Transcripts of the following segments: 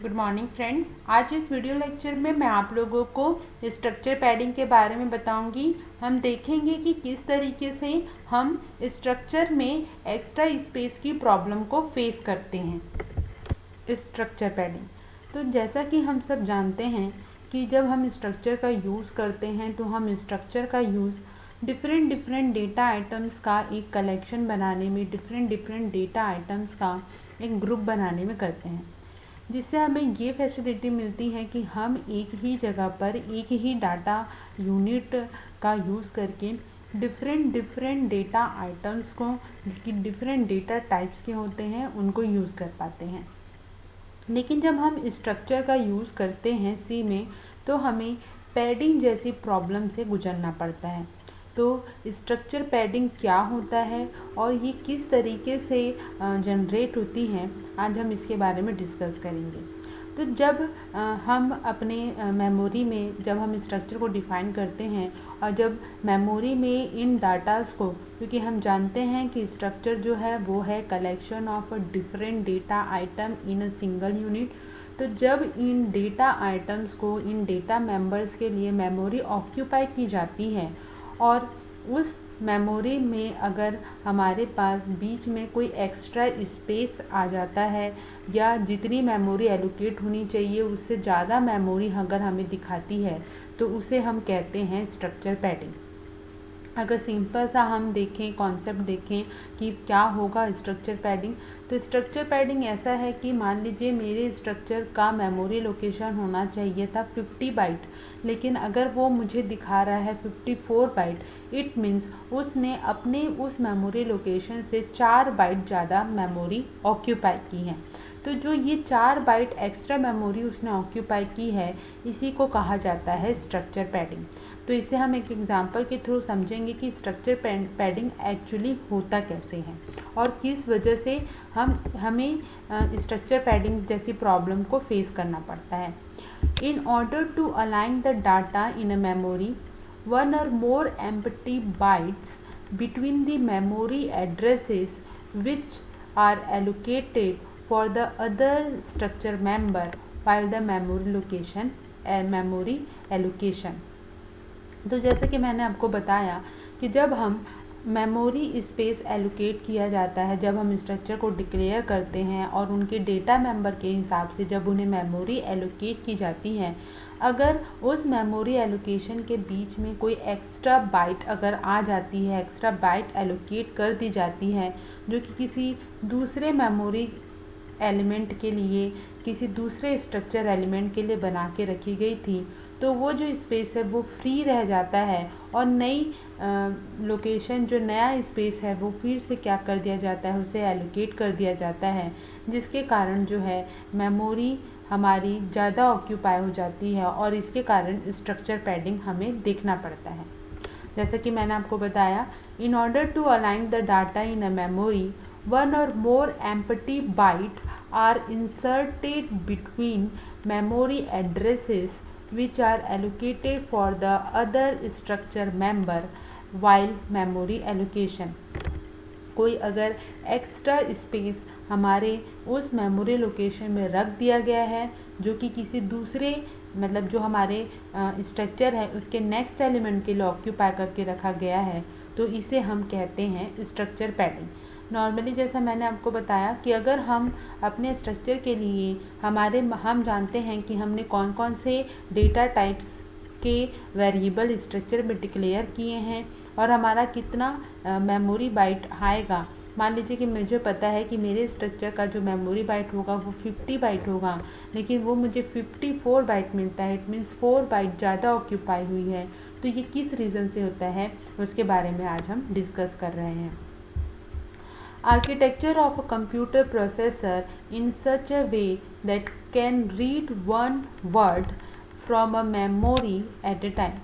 Good morning friends. आज इस video lecture में मैं आप लोगों को स्ट्रक्चर पैडिंग के बारे में बताऊंगी। हम देखेंगे कि किस तरीके से हम स्ट्रक्चर में एक्स्ट्रा स्पेस की प्रॉब्लम को फेस करते हैं। स्ट्रक्चर पैडिंग, तो जैसा कि हम सब जानते हैं कि जब हम स्ट्रक्चर का यूज़ करते हैं तो हम स्ट्रक्चर का यूज़ डिफरेंट डेटा आइटम्स का एक कलेक्शन बनाने में, डिफरेंट डेटा आइटम्स का एक ग्रुप बनाने में करते हैं, जिससे हमें ये फैसिलिटी मिलती है कि हम एक ही जगह पर एक ही डाटा यूनिट का यूज़ करके डिफरेंट डेटा आइटम्स को, जो डिफरेंट डेटा टाइप्स के होते हैं, उनको यूज़ कर पाते हैं। लेकिन जब हम स्ट्रक्चर का यूज़ करते हैं सी में, तो हमें पैडिंग जैसी प्रॉब्लम से गुजरना पड़ता है। तो स्ट्रक्चर पैडिंग क्या होता है और ये किस तरीके से जनरेट होती है, आज हम इसके बारे में डिस्कस करेंगे। तो जब हम अपने मेमोरी में जब हम स्ट्रक्चर को डिफ़ाइन करते हैं और जब मेमोरी में इन डाटास को, क्योंकि हम जानते हैं कि स्ट्रक्चर जो है वो है collection of different data item in a single unit. तो जब इन डेटा आइटम्स को, इन डेटा मेंबर्स के लिए मेमोरी ऑक्यूपाई की जाती है और उस मेमोरी में अगर हमारे पास बीच में कोई एक्स्ट्रा स्पेस आ जाता है या जितनी मेमोरी एलोकेट होनी चाहिए उससे ज़्यादा मेमोरी अगर हमें दिखाती है, तो उसे हम कहते हैं स्ट्रक्चर पैडिंग। अगर सिंपल सा हम देखें, कॉन्सेप्ट देखें कि क्या होगा स्ट्रक्चर पैडिंग, तो स्ट्रक्चर पैडिंग ऐसा है कि मान लीजिए मेरे स्ट्रक्चर का मेमोरी लोकेशन होना चाहिए था 50 बाइट, लेकिन अगर वो मुझे दिखा रहा है 54 बाइट, इट मीन्स उसने अपने उस मेमोरी लोकेशन से 4 बाइट ज़्यादा मेमोरी ऑक्यूपाई की है। तो जो ये 4 बाइट एक्स्ट्रा मेमोरी उसने ऑक्यूपाई की है, इसी को कहा जाता है स्ट्रक्चर पैडिंग। तो इसे हम एक एग्जांपल के थ्रू समझेंगे कि स्ट्रक्चर पैडिंग एक्चुअली होता कैसे है और किस वजह से हमें स्ट्रक्चर पैडिंग जैसी प्रॉब्लम को फेस करना पड़ता है। In order to align the data in a memory, one or more empty bytes between the memory addresses which are allocated for the other structure member while the memory allocation। तो जैसे कि मैंने आपको बताया कि जब हम मेमोरी स्पेस एलोकेट किया जाता है, जब हम स्ट्रक्चर को डिक्लेयर करते हैं और उनके डेटा मेंबर के हिसाब से जब उन्हें मेमोरी एलोकेट की जाती है, अगर उस मेमोरी एलोकेशन के बीच में कोई एक्स्ट्रा बाइट अगर आ जाती है, एक्स्ट्रा बाइट एलोकेट कर दी जाती है जो कि किसी दूसरे मेमोरी एलिमेंट के लिए, किसी दूसरे स्ट्रक्चर एलिमेंट के लिए बना के रखी गई थी, तो वो जो स्पेस है वो फ्री रह जाता है और नई लोकेशन, जो नया स्पेस है वो फिर से क्या कर दिया जाता है, उसे एलोकेट कर दिया जाता है, जिसके कारण जो है मेमोरी हमारी ज़्यादा ऑक्यूपाई हो जाती है और इसके कारण स्ट्रक्चर पैडिंग हमें देखना पड़ता है। जैसा कि मैंने आपको बताया, in order to align the data in a memory, one or more empty byte are inserted between memory addresses which are allocated for the other structure member while memory allocation। कोई अगर एक्स्ट्रा स्पेस हमारे उस memory location में रख दिया गया है जो कि किसी दूसरे, मतलब जो हमारे स्ट्रक्चर है उसके नेक्स्ट एलिमेंट के लिए ऑक्यूपाई करके रखा गया है, तो इसे हम कहते हैं स्ट्रक्चर पैडिंग। नॉर्मली जैसा मैंने आपको बताया कि अगर हम अपने स्ट्रक्चर के लिए हम जानते हैं कि हमने कौन कौन से डेटा टाइप्स के वेरिएबल स्ट्रक्चर में डिक्लेयर किए हैं और हमारा कितना मेमोरी बाइट आएगा। मान लीजिए कि मुझे पता है कि मेरे स्ट्रक्चर का जो मेमोरी बाइट होगा वो 50 बाइट होगा, लेकिन वो मुझे 54 बाइट मिलता है, इट मीन्स 4 बाइट ज़्यादा ऑक्यूपाई हुई है। तो ये किस रीज़न से होता है उसके बारे में आज हम डिस्कस कर रहे हैं। Architecture of a computer processor in such a way that can read one word from a memory at a time।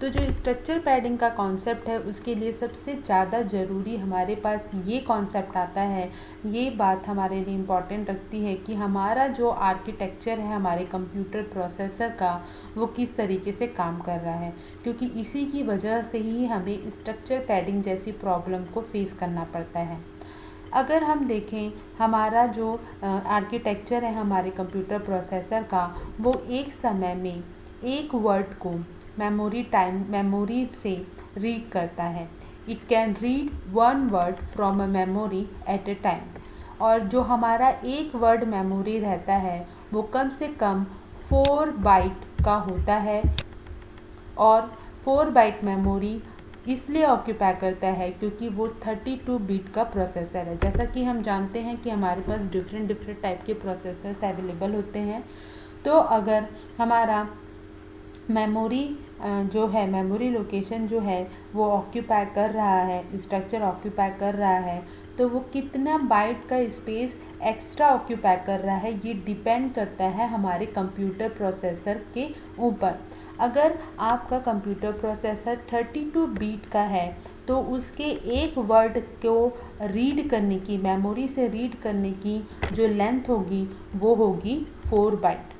तो जो स्ट्रक्चर पैडिंग का कॉन्सेप्ट है उसके लिए सबसे ज़्यादा ज़रूरी हमारे पास ये कॉन्सेप्ट आता है, ये बात हमारे लिए इम्पॉर्टेंट रखती है कि हमारा जो आर्किटेक्चर है हमारे कंप्यूटर प्रोसेसर का, वो किस तरीके से काम कर रहा है, क्योंकि इसी की वजह से ही हमें स्ट्रक्चर पैडिंग जैसी प्रॉब्लम को फेस करना पड़ता है। अगर हम देखें हमारा जो आर्किटेक्चर है हमारे कंप्यूटर प्रोसेसर का, वो एक समय में एक वर्ड को मेमोरी से रीड करता है। It can read one word from a memory at a time. और जो हमारा एक वर्ड मेमोरी रहता है वो कम से कम 4 बाइट का होता है। और 4 बाइट मेमोरी इसलिए ऑक्यूपाई करता है क्योंकि वो 32 बिट का प्रोसेसर है। जैसा कि हम जानते हैं कि हमारे पास डिफरेंट टाइप के प्रोसेसर्स अवेलेबल होते हैं। तो अगर हमारा मेमोरी जो है, मेमोरी लोकेशन जो है वो ऑक्यूपाई कर रहा है, स्ट्रक्चर ऑक्यूपाई कर रहा है, तो वो कितना बाइट का स्पेस एक्स्ट्रा ऑक्यूपाई कर रहा है ये डिपेंड करता है हमारे कंप्यूटर प्रोसेसर के ऊपर। अगर आपका कंप्यूटर प्रोसेसर 32 बीट का है तो उसके एक वर्ड को रीड करने की, मेमोरी से रीड करने की जो लेंथ होगी वो होगी 4 bite.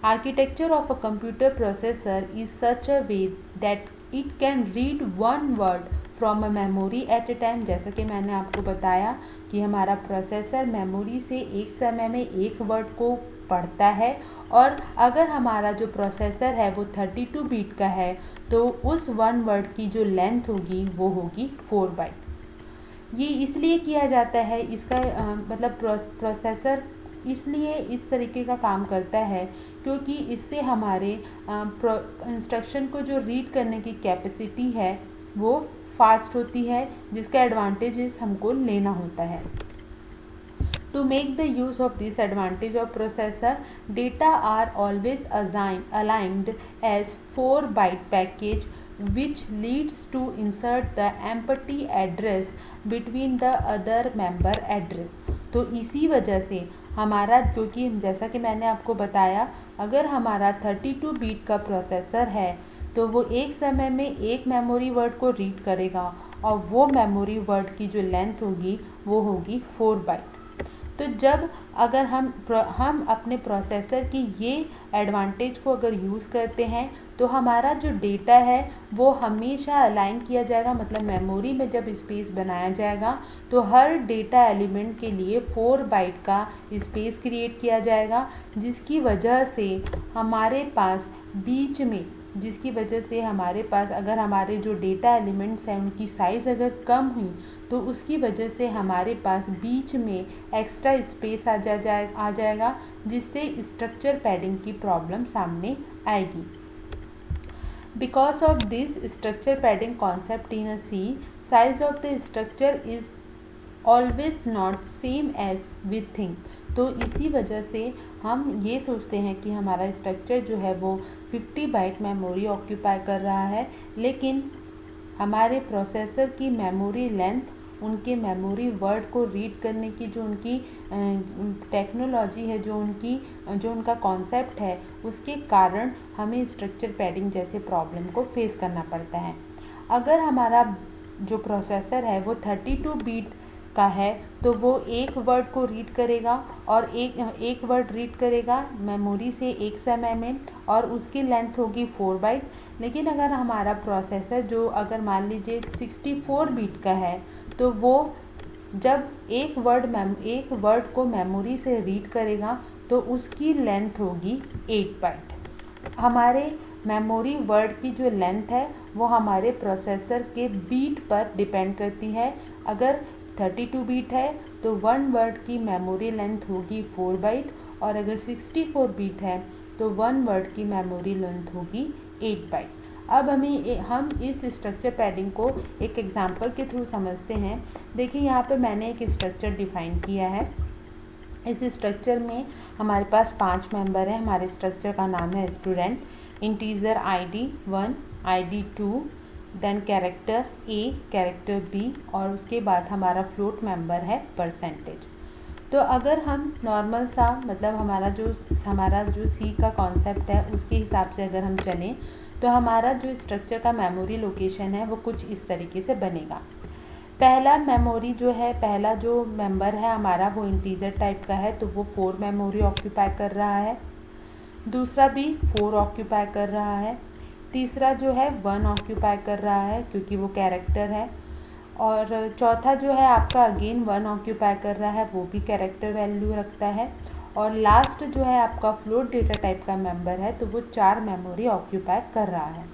Architecture of a computer processor is such a way that it can read one word from a memory at a time। जैसा कि मैंने आपको बताया कि हमारा प्रोसेसर मेमोरी से एक समय में एक वर्ड को पढ़ता है, और अगर हमारा जो प्रोसेसर है वो 32 बीट का है तो उस वन वर्ड की जो लेंथ होगी वो होगी 4 बाइट। ये इसलिए किया जाता है, इसका मतलब प्रोसेसर इसलिए इस तरीके का काम करता है क्योंकि इससे हमारे इंस्ट्रक्शन को जो रीड करने की कैपेसिटी है वो फास्ट होती है, जिसका एडवांटेजेस हमको लेना होता है। To make the use of this advantage of processor, data are always aligned as 4 byte package, which leads to insert the empty address between the other member address। तो इसी वजह से हमारा, क्योंकि जैसा कि मैंने आपको बताया, अगर हमारा 32 बीट का प्रोसेसर है तो वो एक समय में एक मेमोरी वर्ड को रीड करेगा और वो मेमोरी वर्ड की जो लेंथ होगी वो होगी 4 बाइट। तो जब अगर हम अपने प्रोसेसर की ये एडवांटेज को अगर यूज़ करते हैं तो हमारा जो डेटा है वो हमेशा अलाइन किया जाएगा। मतलब मेमोरी में जब स्पेस बनाया जाएगा तो हर डेटा एलिमेंट के लिए 4 बाइट का स्पेस क्रिएट किया जाएगा, जिसकी वजह से हमारे पास बीच में अगर हमारे जो डेटा एलिमेंट्स हैं उनकी साइज़ अगर कम हुई तो उसकी वजह से हमारे पास बीच में एक्स्ट्रा स्पेस आ जाएगा, जिससे स्ट्रक्चर पैडिंग की प्रॉब्लम सामने आएगी। Because of this structure padding concept in a C, size of the structure is always not same as we think. तो इसी वजह से हम ये सोचते हैं कि हमारा स्ट्रक्चर जो है वो 50 बाइट मेमोरी ऑक्यूपाई कर रहा है, लेकिन हमारे प्रोसेसर की मेमोरी लेंथ, उनके मेमोरी वर्ड को रीड करने की जो उनकी टेक्नोलॉजी है, जो उनका कॉन्सेप्ट है, उसके कारण हमें स्ट्रक्चर पैडिंग जैसे प्रॉब्लम को फेस करना पड़ता है। अगर हमारा जो प्रोसेसर है वो 32 बीट का है तो वो एक वर्ड को रीड करेगा और एक वर्ड रीड करेगा मेमोरी से एक समय में, और उसकी लेंथ होगी 4 बाइट। लेकिन अगर हमारा प्रोसेसर जो अगर मान लीजिए 64 बीट का है तो वो जब एक वर्ड को मेमोरी से रीड करेगा तो उसकी लेंथ होगी 8 बाइट। हमारे मेमोरी वर्ड की जो लेंथ है वो हमारे प्रोसेसर के बीट पर डिपेंड करती है। अगर 32 बीट है तो वन वर्ड की मेमोरी लेंथ होगी 4 बाइट, और अगर 64 बीट है तो वन वर्ड की मेमोरी लेंथ होगी 8 बाइट। अब हम इस स्ट्रक्चर पैडिंग को एक एग्जांपल के थ्रू समझते हैं। देखिए यहाँ पे मैंने एक स्ट्रक्चर डिफाइन किया है। इस स्ट्रक्चर में हमारे पास 5 मेंबर हैं। हमारे स्ट्रक्चर का नाम है student, integer ID 1, ID 2, then character A, character B, और उसके बाद हमारा फ्लोट मेंबर है परसेंटेज। तो अगर हम नॉर्मल सा, मतलब हमारा जो C का कॉन्सेप्ट है उसके हिसाब से अगर हम चलें तो हमारा जो स्ट्रक्चर का मेमोरी लोकेशन है वो कुछ इस तरीके से बनेगा। पहला जो मेंबर है हमारा वो इंटीजर टाइप का है तो वो 4 मेमोरी ऑक्यूपाई कर रहा है। दूसरा भी 4 ऑक्यूपाई कर रहा है। तीसरा जो है 1 ऑक्यूपाई कर रहा है क्योंकि वो कैरेक्टर है। और चौथा जो है आपका अगेन 1 ऑक्यूपाई कर रहा है, वो भी कैरेक्टर वैल्यू रखता है। और लास्ट जो है आपका फ्लोट डेटा टाइप का मेंबर है, तो वो 4 मेमोरी ऑक्यूपाई कर रहा है।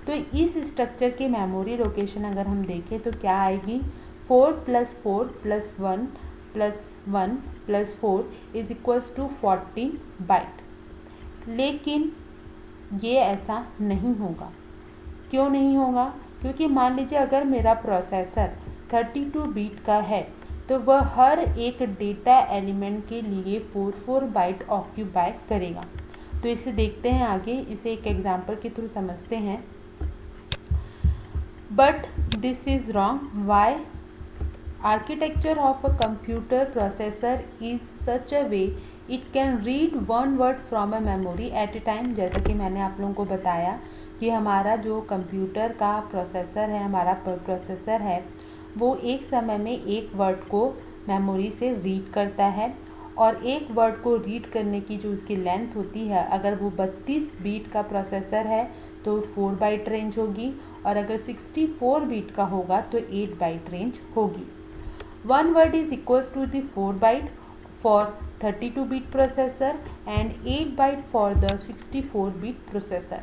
तो इस स्ट्रक्चर की मेमोरी लोकेशन अगर हम देखें तो क्या आएगी, 4 + 4 + 1 + 1 + 4 = 14 बाइट। लेकिन ये ऐसा नहीं होगा। क्यों नहीं होगा? क्योंकि मान लीजिए अगर मेरा प्रोसेसर 32 बीट का है तो वह हर एक डेटा एलिमेंट के लिए 4 बाइट ऑक्यूपाई करेगा। तो इसे देखते हैं आगे, इसे एक एग्जांपल के थ्रू समझते हैं। But this is wrong. Why? Architecture of a computer processor is such a way it can read 1 word from a memory at a time. जैसा कि मैंने आप लोगों को बताया कि हमारा जो कंप्यूटर का प्रोसेसर है, हमारा प्रोसेसर है, वो एक समय में एक वर्ड को मेमोरी से रीड करता है। और एक वर्ड को रीड करने की जो उसकी लेंथ होती है, अगर वो 32 बीट का प्रोसेसर है तो 4 बाइट रेंज होगी, और अगर 64 बीट का होगा तो 8 बाइट रेंज होगी। 1 word is equals to the 4 byte for 32 bit processor and 8 byte for the 64 bit processor.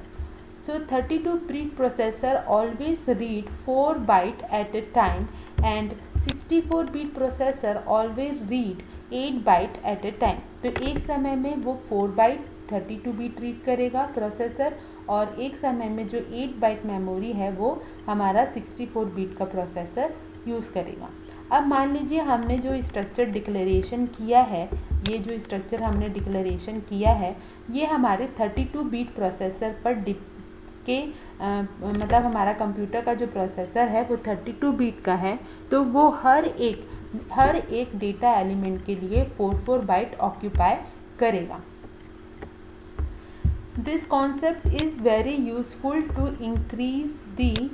So 32 bit processor always read 4 byte at a time and 64 bit processor always read 8 byte at a time. तो एक समय में वो 4 byte 32 beat read करेगा processor, और एक समय में जो 8 बाइट मेमोरी है वो हमारा 64 बीट का प्रोसेसर यूज़ करेगा। अब मान लीजिए हमने जो स्ट्रक्चर डिक्लेरेशन किया है, ये जो स्ट्रक्चर हमने डिक्लेरेशन किया है, ये हमारे 32 बीट प्रोसेसर पर मतलब हमारा कंप्यूटर का जो प्रोसेसर है वो 32 बीट का है, तो वो हर एक डेटा एलिमेंट के लिए 4 बाइट ऑक्यूपाई करेगा। This concept is very useful to increase the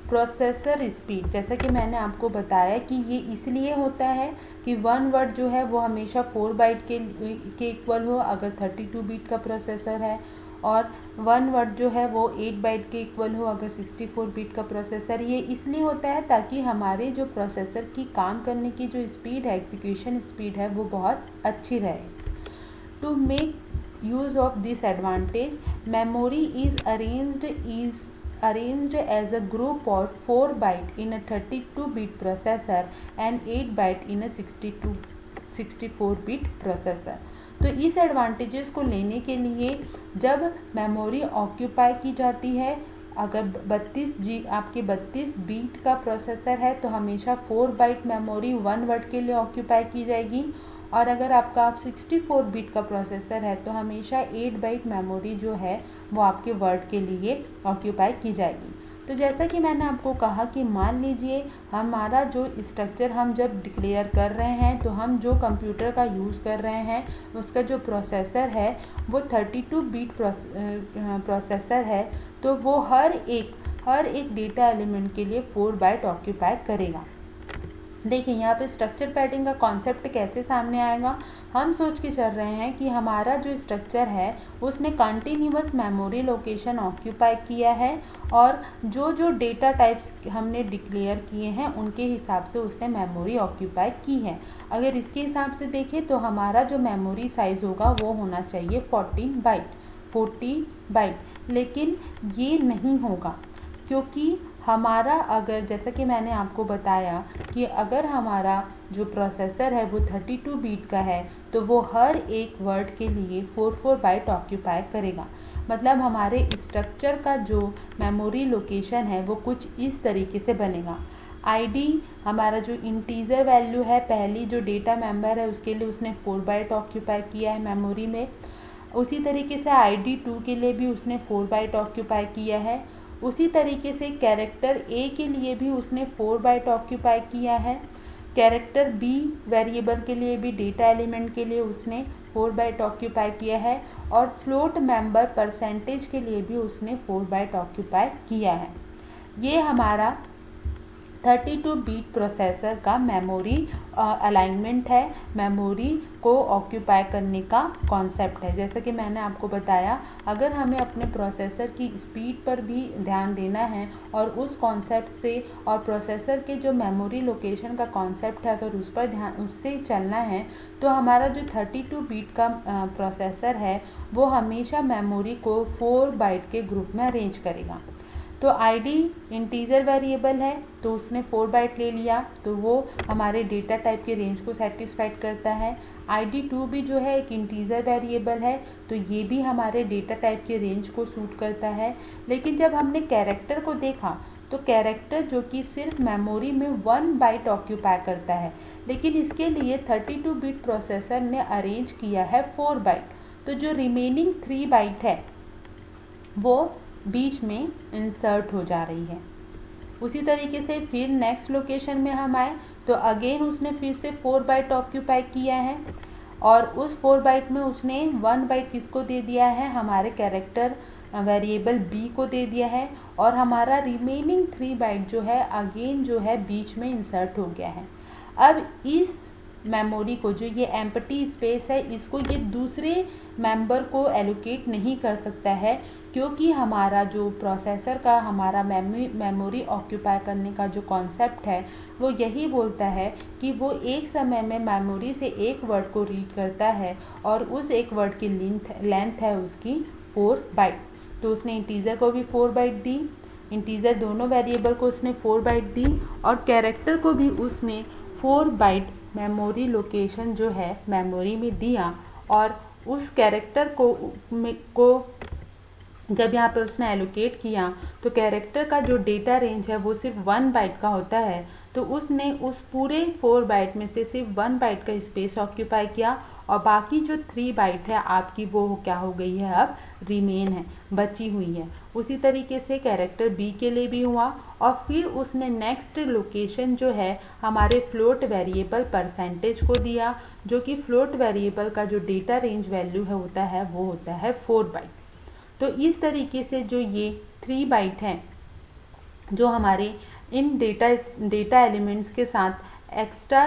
processor speed. जैसा कि मैंने आपको बताया कि ये इसलिए होता है कि 1 वर्ड जो है वो हमेशा 4 बाइट के इक्वल हो अगर 32 बीट का प्रोसेसर है, और 1 वर्ड जो है वो 8 बाइट के इक्वल हो अगर 64 बीट का प्रोसेसर। ये इसलिए होता है ताकि हमारे जो प्रोसेसर की काम करने की जो स्पीड है, एग्जीक्यूशन स्पीड है, वो बहुत अच्छी रहे। To make use of this advantage, memory is arranged as a group of 4 byte in a 32 bit processor and 8 byte in a 64 bit processor। तो इस एडवांटेजेस को लेने के लिए जब मेमोरी ऑक्यूपाई की जाती है, अगर 32 बीट का प्रोसेसर है तो हमेशा 4 बाइट मेमोरी 1 वर्ड के लिए ऑक्यूपाई की जाएगी, और अगर आपका 64 बीट का प्रोसेसर है तो हमेशा 8 बाइट मेमोरी जो है वो आपके वर्ड के लिए ऑक्यूपाई की जाएगी। तो जैसा कि मैंने आपको कहा कि मान लीजिए हमारा जो स्ट्रक्चर हम जब डिक्लेयर कर रहे हैं, तो हम जो कंप्यूटर का यूज़ कर रहे हैं उसका जो प्रोसेसर है वो 32 बीट प्रोसेसर है, तो वो हर एक डेटा एलिमेंट के लिए 4 बाइट ऑक्यूपाई करेगा। देखिए यहाँ पे स्ट्रक्चर पैडिंग का कॉन्सेप्ट कैसे सामने आएगा। हम सोच के चल रहे हैं कि हमारा जो स्ट्रक्चर है उसने कंटिन्यूअस मेमोरी लोकेशन ऑक्यूपाई किया है, और जो डेटा टाइप्स हमने डिक्लेयर किए हैं उनके हिसाब से उसने मेमोरी ऑक्यूपाई की है। अगर इसके हिसाब से देखें तो हमारा जो मेमोरी साइज़ होगा वो होना चाहिए 40 बाइट, लेकिन ये नहीं होगा क्योंकि हमारा अगर, जैसा कि मैंने आपको बताया कि अगर हमारा जो प्रोसेसर है वो 32 बीट का है तो वो हर एक वर्ड के लिए 4 बाइट ऑक्यूपाई करेगा। मतलब हमारे स्ट्रक्चर का जो मेमोरी लोकेशन है वो कुछ इस तरीके से बनेगा। आईडी हमारा जो इंटीजर वैल्यू है, पहली जो डेटा मेंबर है उसके लिए उसने 4 बाइट ऑक्यूपाई किया है मेमोरी में। उसी तरीके से ID2 के लिए भी उसने 4 बाइट ऑक्यूपाई किया है। उसी तरीके से कैरेक्टर A के लिए भी उसने 4 बाइट ऑक्यूपाई किया है। कैरेक्टर B वेरिएबल के लिए भी, डेटा एलिमेंट के लिए उसने 4 बाइट ऑक्यूपाई किया है, और फ्लोट मेंबर परसेंटेज के लिए भी उसने 4 बाइट ऑक्यूपाई किया है। ये हमारा 32 बीट प्रोसेसर का मेमोरी अलाइनमेंट है, मेमोरी को ऑक्यूपाई करने का कॉन्सेप्ट है। जैसा कि मैंने आपको बताया, अगर हमें अपने प्रोसेसर की स्पीड पर भी ध्यान देना है और उस कॉन्सेप्ट से और प्रोसेसर के जो मेमोरी लोकेशन का कॉन्सेप्ट है अगर उस पर ध्यान उससे चलना है, तो हमारा जो 32 बीट का प्रोसेसर है वो हमेशा मेमोरी को 4 बाइट के ग्रुप में अरेंज करेगा। तो आईडी इंटीजर वेरिएबल है, तो उसने 4 बाइट ले लिया, तो वो हमारे डेटा टाइप के रेंज को सेटिस्फाइड करता है। ID2 भी जो है एक इंटीजर वेरिएबल है, तो ये भी हमारे डेटा टाइप के रेंज को सूट करता है। लेकिन जब हमने कैरेक्टर को देखा, तो कैरेक्टर जो कि सिर्फ मेमोरी में 1 बाइट ऑक्यूपाई करता है, लेकिन इसके लिए 32 बिट प्रोसेसर ने अरेंज किया है 4 बाइट, तो जो रिमेनिंग 3 बाइट है वो बीच में इंसर्ट हो जा रही है। उसी तरीके से फिर नेक्स्ट लोकेशन में हम आए, तो अगेन उसने फिर से 4 बाइट ऑक्यूपाई किया है, और उस 4 बाइट में उसने 1 बाइट किसको दे दिया है, हमारे कैरेक्टर वेरिएबल बी को दे दिया है, और हमारा रिमेनिंग 3 बाइट जो है अगेन जो है बीच में इंसर्ट हो गया है। अब इस मेमोरी को, जो ये एम्प्टी स्पेस है, इसको ये दूसरे मेंबर को एलोकेट नहीं कर सकता है, क्योंकि हमारा जो प्रोसेसर का हमारा मेमोरी ऑक्यूपाई करने का जो कॉन्सेप्ट है वो यही बोलता है कि वो एक समय में मेमोरी से एक वर्ड को रीड करता है, और उस एक वर्ड की लेंथ है उसकी 4 बाइट। तो उसने इंटीजर को भी 4 बाइट दी, इंटीजर दोनों वेरिएबल को उसने 4 बाइट दी, और कैरेक्टर को भी उसने 4 बाइट मेमोरी लोकेशन जो है मेमोरी में दिया। और उस कैरेक्टर को जब यहाँ पे उसने एलोकेट किया, तो कैरेक्टर का जो डेटा रेंज है वो सिर्फ 1 बाइट का होता है, तो उसने उस पूरे 4 बाइट में से सिर्फ 1 बाइट का स्पेस ऑक्यूपाई किया, और बाकी जो 3 बाइट है आपकी वो क्या हो गई है, अब रिमेन है, बची हुई है। उसी तरीके से कैरेक्टर बी के लिए भी हुआ, और फिर उसने नेक्स्ट लोकेशन जो है हमारे फ्लोट वेरिएबल परसेंटेज को दिया, जो कि फ्लोट वेरिएबल का जो डेटा रेंज वैल्यू है होता है वो होता है 4 बाइट। तो इस तरीके से जो ये 3 बाइट हैं जो हमारे इन डेटा एलिमेंट्स के साथ एक्स्ट्रा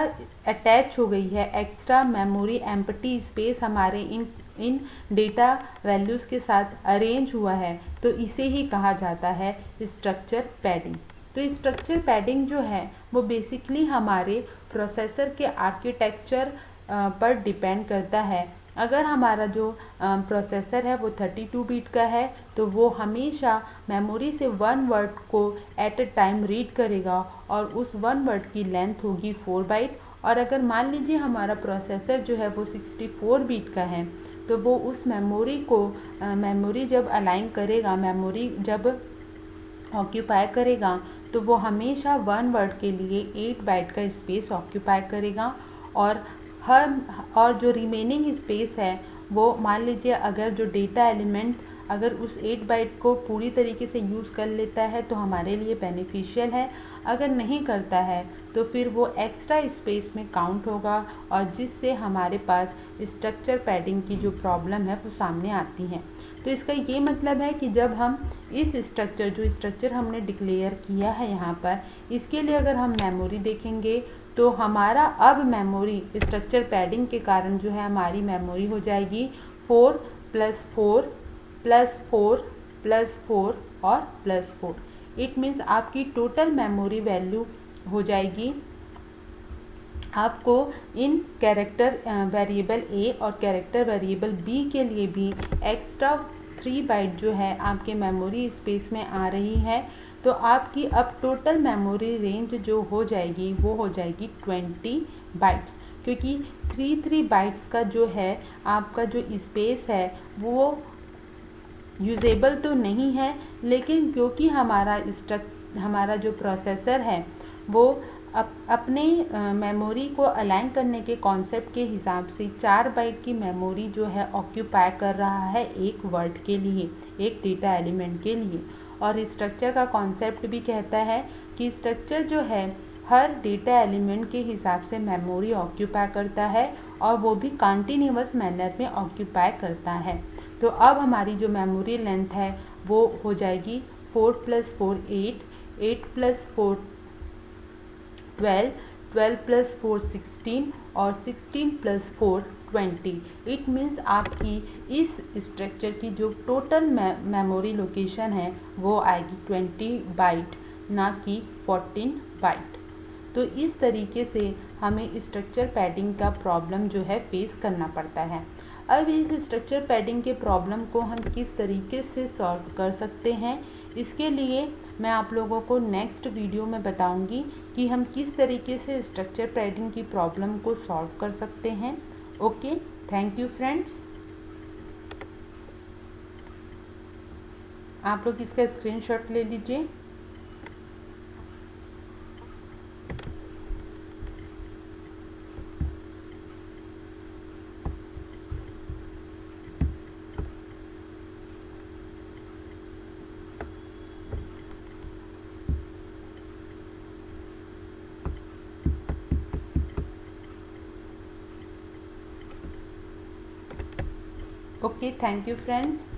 अटैच हो गई है, एक्स्ट्रा मेमोरी एम्प्टी स्पेस हमारे इन डेटा वैल्यूज़ के साथ अरेंज हुआ है, तो इसे ही कहा जाता है स्ट्रक्चर पैडिंग। तो स्ट्रक्चर पैडिंग जो है वो बेसिकली हमारे प्रोसेसर के आर्किटेक्चर पर डिपेंड करता है। अगर हमारा जो प्रोसेसर है वो 32 बिट का है, तो वो हमेशा मेमोरी से 1 वर्ड को एट अ टाइम रीड करेगा, और उस 1 वर्ड की लेंथ होगी 4 बाइट। और अगर मान लीजिए हमारा प्रोसेसर जो है वो 64 बिट का है, तो वो उस मेमोरी को मेमोरी जब अलाइन करेगा, मेमोरी जब ऑक्यूपाई करेगा, तो वो हमेशा 1 वर्ड के लिए 8 बाइट का स्पेस ऑक्यूपाई करेगा। और जो रिमेनिंग स्पेस है वो मान लीजिए अगर जो डेटा एलिमेंट अगर उस 8 बाइट को पूरी तरीके से यूज़ कर लेता है तो हमारे लिए बेनिफिशियल है, अगर नहीं करता है तो फिर वो एक्स्ट्रा स्पेस में काउंट होगा, और जिससे हमारे पास स्ट्रक्चर पैडिंग की जो प्रॉब्लम है वो सामने आती है। तो इसका ये मतलब है कि जब हम इस स्ट्रक्चर हमने डिक्लेयर किया है यहाँ पर, इसके लिए अगर हम मेमोरी देखेंगे, तो हमारा अब मेमोरी स्ट्रक्चर पैडिंग के कारण जो है हमारी मेमोरी हो जाएगी 4 + 4 + 4 + 4 और +4। इट मीन्स आपकी टोटल मेमोरी वैल्यू हो जाएगी, आपको इन कैरेक्टर वेरिएबल ए और कैरेक्टर वेरिएबल बी के लिए भी एक्स्ट्रा 3 बाइट जो है आपके मेमोरी स्पेस में आ रही है। तो आपकी अब टोटल मेमोरी रेंज जो हो जाएगी वो हो जाएगी 20 बाइट्स, क्योंकि 3 बाइट्स का जो है आपका जो स्पेस है वो यूजेबल तो नहीं है, लेकिन क्योंकि हमारा जो प्रोसेसर है वो अपने मेमोरी को अलाइन करने के कॉन्सेप्ट के हिसाब से 4 बाइट की मेमोरी जो है ऑक्यूपाई कर रहा है एक वर्ड के लिए, एक डेटा एलिमेंट के लिए। और स्ट्रक्चर का कॉन्सेप्ट भी कहता है कि स्ट्रक्चर जो है हर डेटा एलिमेंट के हिसाब से मेमोरी ऑक्यूपाई करता है, और वो भी कंटिन्यूअस मैनर में ऑक्यूपाई करता है। तो अब हमारी जो मेमोरी लेंथ है वो हो जाएगी 4 + 4 8, 8 + 4 12, 12 प्लस 4 16 और 16 प्लस 4 20। इट मीन्स आपकी इस स्ट्रक्चर की जो टोटल मेमोरी लोकेशन है वो आएगी 20 बाइट, ना कि 14 बाइट। तो इस तरीके से हमें स्ट्रक्चर पैडिंग का प्रॉब्लम जो है फेस करना पड़ता है। अब इस स्ट्रक्चर पैडिंग के प्रॉब्लम को हम किस तरीके से सॉल्व कर सकते हैं, इसके लिए मैं आप लोगों को नेक्स्ट वीडियो में बताऊंगी कि हम किस तरीके से स्ट्रक्चर पैडिंग की प्रॉब्लम को सॉल्व कर सकते हैं। Okay, thank you friends. आप लोग इसका स्क्रीनशॉट ले लीजिए। Okay, thank you friends.